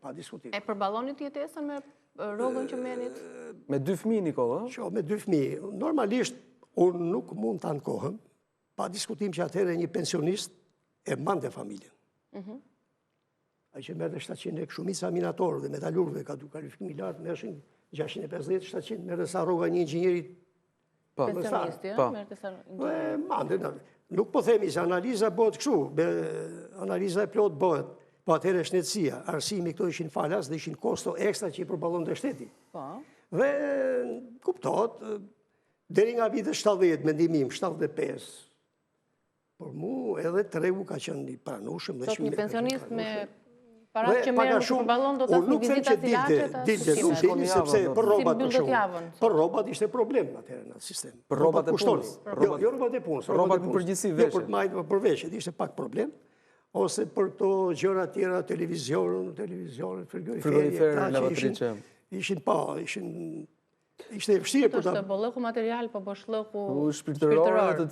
pa diskutim. E përballonit jetesën me rrogën që merrit? Me 2 fëmijë, Nikola? Që me 2 fëmijë. Normalisht, unë nuk mund të ankohem, pa diskutim që atëherë një pensionist e mante familjen. A që merë 700 e shumica minatorë dhe metalurve, ka du kalifikimi lartë, mershin 650-700, merë sa rroga një inxhinjerit Pensionisti, merë të sa mande, nuk po themi se analiza bëhet kështu, analiza e plot bëhet, po atëherë shëndetësia, arsimi këto ishin falas dhe ishin kosto ekstra që i përballon dhe shteti. Dhe kuptohet, deri nga vitet 70, mendimim, 75, por mu edhe tregu ka qenë i pranueshëm dhe një pensionist me parat që merë në përballon do të asë një vizitat ilaqet Nuk dili, sepse për robat për shumë. Për robat ishte problem atëherë në sistem. Për robat e punës? Jo robat e punës. Robat në përgjithësi veshe? Jo për të majtë për veshet, ishte pak problem. Ose për to gjëra tjera, televizionin, frigoriferë, lavatriçe. Ishin pa, ishte e vështirë për ta. Është bollëku material, po bollëku shpirtëror të tjerë.